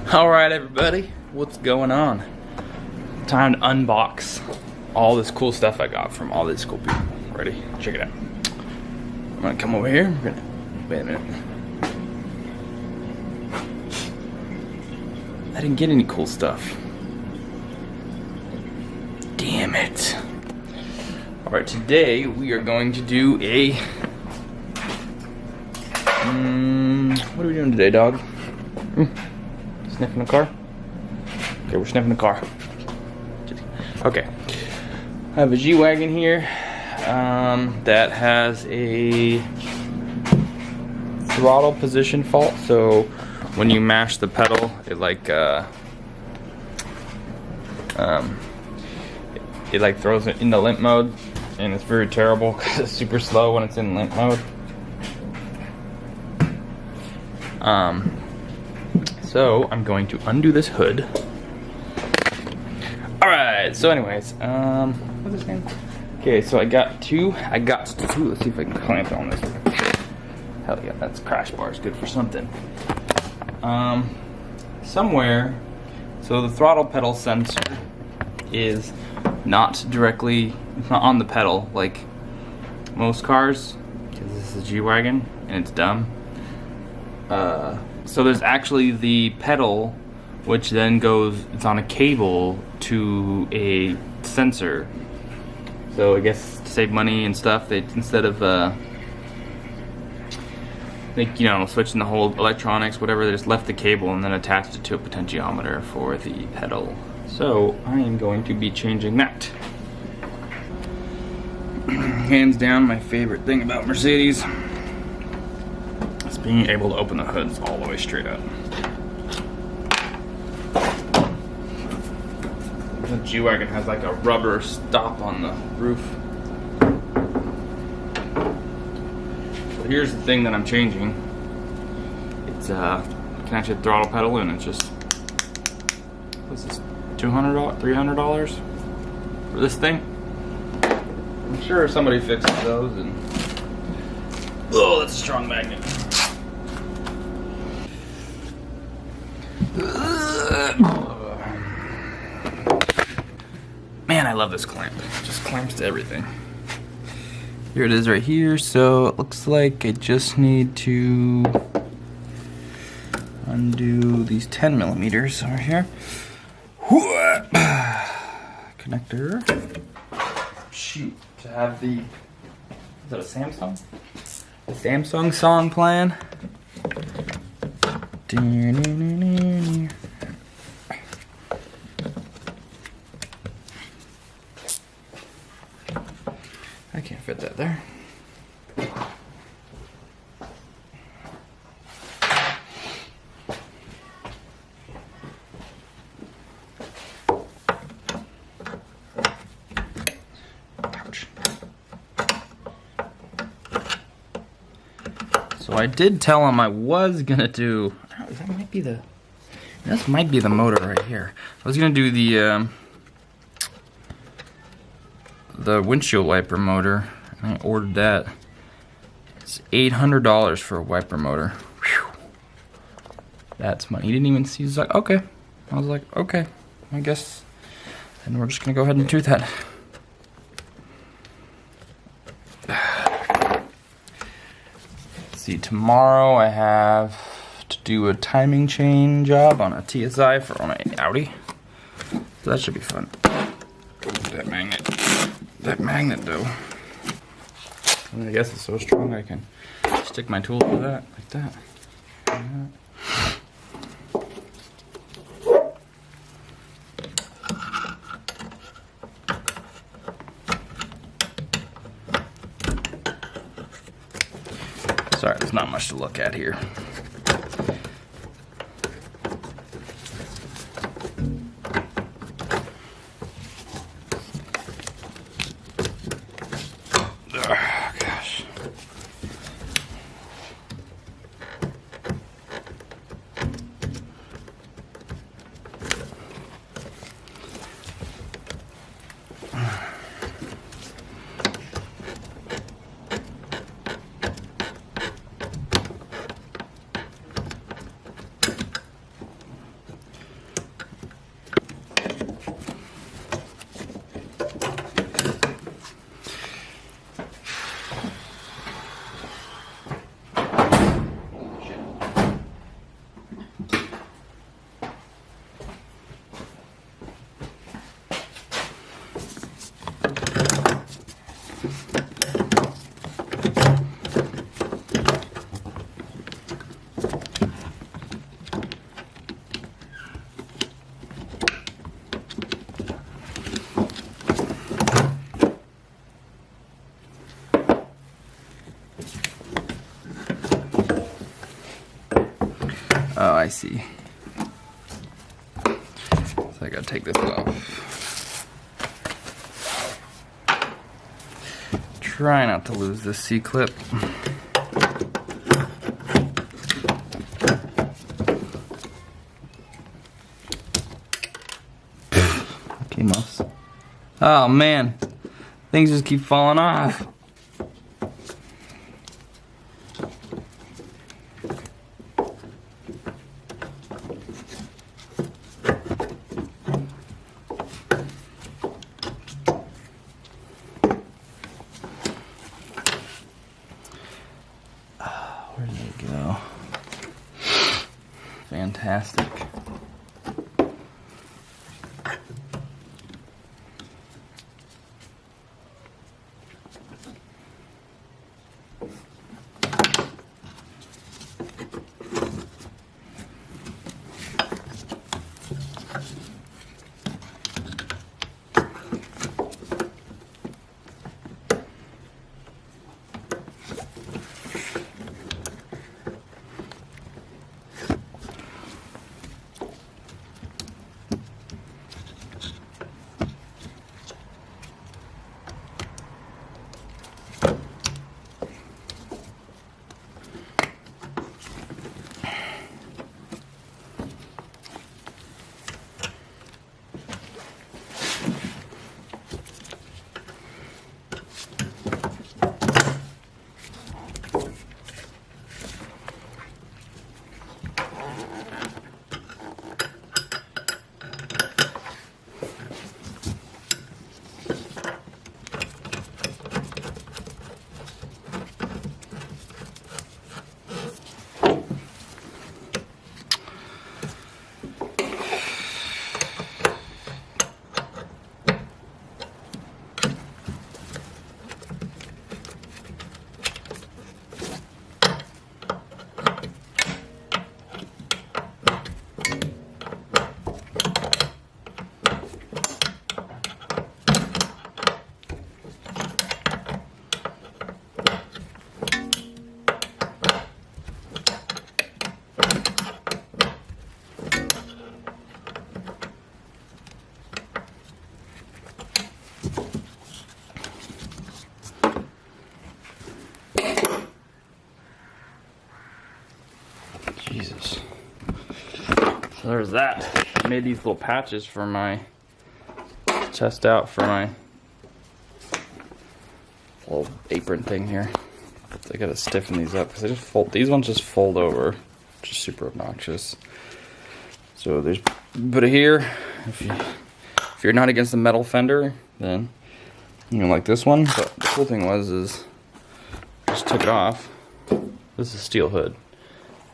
Alright everybody, what's going on? Time to unbox all this cool stuff I got from all these cool people. Ready? Check it out. I'm gonna come over here. Wait a minute. I didn't get any cool stuff. Damn it. Alright, today we are going to do a... what are we doing today, dog? Sniffing the car? Okay, we're sniffing the car. Okay. I have a G-Wagon here that has a throttle position fault. So when you mash the pedal, it like throws it into limp mode, and it's very terrible because it's super slow when it's in limp mode. So I'm going to undo this hood. Alright, so anyways, what's this name? Okay, so I got two, let's see if I can clamp on this. Hell yeah, that's crash bars, good for something. Somewhere, so the throttle pedal sensor is not directly, it's not on the pedal like most cars, because this is a G-Wagon and it's dumb. So there's actually the pedal, which then goes, it's on a cable to a sensor. So I guess to save money and stuff, they, instead of like, you know, switching the whole electronics, whatever, they just left the cable and then attached it to a potentiometer for the pedal. So I am going to be changing that. Hands down, my favorite thing about Mercedes is being able to open the hoods all the way straight up. The G-Wagon has like a rubber stop on the roof. So here's the thing that I'm changing. It's you can actually throttle pedal in. It's just, what's this, $200, $300 for this thing? I'm sure somebody fixes those and, oh, that's a strong magnet. Man, I love this clamp. It just clamps to everything. Here it is right here. So it looks like I just need to undo these 10 millimeters over here. Connector. Shoot. To have the, is that a Samsung? The Samsung song playing. I can't fit that there. Ouch. So I did tell him I was gonna do, that might be the, this might be the motor right here. I was gonna do the windshield wiper motor, and I ordered that. It's $800 for a wiper motor. Whew. That's money. He didn't even see. He's like, okay. I was like, okay, I guess. And we're just gonna go ahead and do that. Let's see, tomorrow I have to do a timing chain job on a TSI for my Audi. So that should be fun. That magnet though. And I guess it's so strong I can stick my tool through that, like that. Sorry, there's not much to look at here. see. So I gotta take this off. Try not to lose this C-clip. Okay, muffs. Oh man, things just keep falling off. Where did it go? Fantastic. Jesus. So there's that. I made these little patches for my test out for my little apron thing here. I gotta stiffen these up because they just fold. These ones just fold over, which is super obnoxious. So there's put it here. If you're not against the metal fender, then you know, like this one. But the cool thing is I just took it off. This is a steel hood.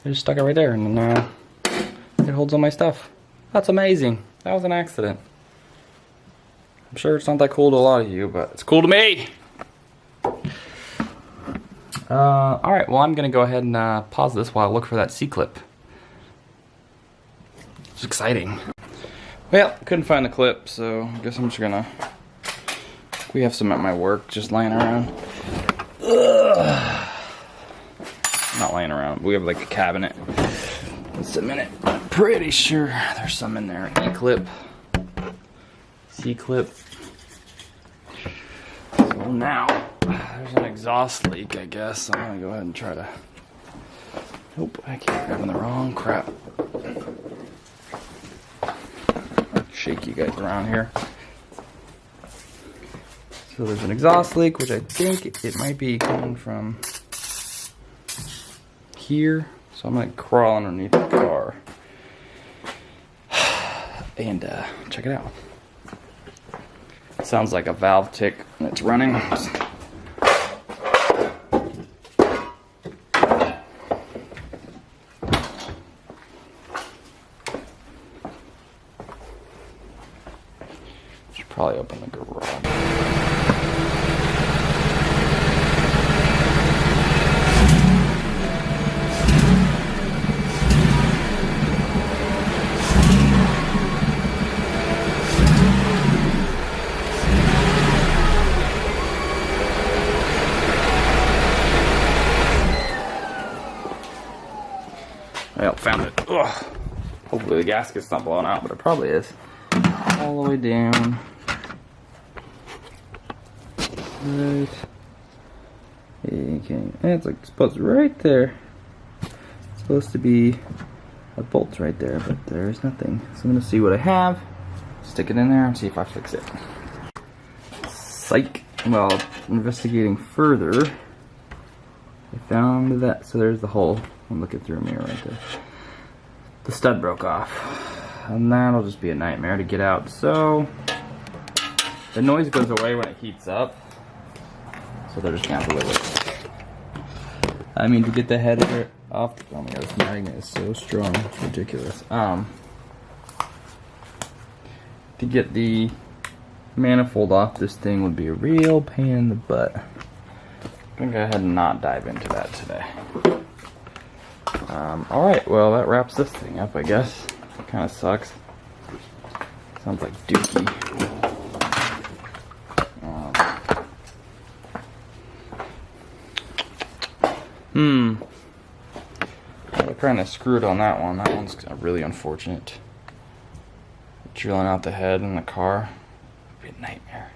I just stuck it right there, and then it holds all my stuff. That's amazing. That was an accident. I'm sure it's not that cool to a lot of you, but it's cool to me. Alright, well I'm going to go ahead and pause this while I look for that C-clip. It's exciting. Well, couldn't find the clip, so I guess I'm just going to... We have some at my work just laying around. Ugh. Not laying around. We have like a cabinet. Just a minute. I'm pretty sure there's some in there. E-clip. C-clip. So now, there's an exhaust leak, I guess. I'm gonna go ahead and try to... Nope, I keep grabbing the wrong crap. Shake you guys around here. So there's an exhaust leak, which I think it might be coming from here. So I'm gonna crawl underneath the car and check it out. It sounds like a valve tick and it's running. Should probably open the garage. Well, found it. Ugh. Hopefully the gasket's not blown out, but it probably is. All the way down. Right. Okay. And it's like supposed to be right there. It's supposed to be a bolt right there, but there's nothing. So I'm gonna see what I have, stick it in there, and see if I fix it. Psych. Well, investigating further, I found that, so there's the hole. I'm looking through a mirror right there. The stud broke off, and that'll just be a nightmare to get out. So the noise goes away when it heats up, so they're just gonna have to live with it. I mean, to get the header off, oh my god, this magnet is so strong, it's ridiculous. To get the manifold off this thing would be a real pain in the butt. I'm gonna go ahead and not dive into that today. Alright, well that wraps this thing up, I guess. Kinda sucks. Sounds like dookie. I kind of screwed on that one. That one's really unfortunate. Drilling out the head in the car would be a nightmare.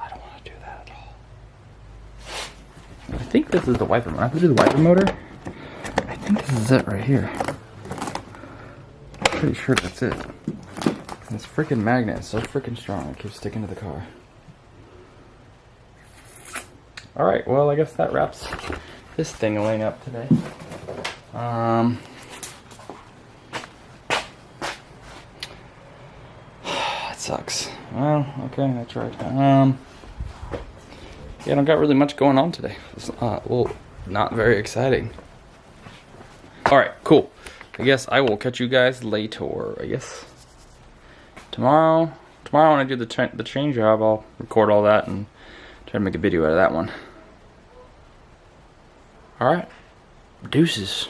I don't want to do that at all. I think this is the wiper motor. I have to do the wiper motor. I think this is it right here. I'm pretty sure that's it. And this freaking magnet is so freaking strong. It keeps sticking to the car. Alright, well I guess that wraps this thing up today. That sucks. Well, okay, that's right. Yeah, I don't got really much going on today. It's, well, not very exciting. Alright, cool. I guess I will catch you guys later, I guess. Tomorrow when I do the chain job, I'll record all that and try to make a video out of that one. Alright. Deuces.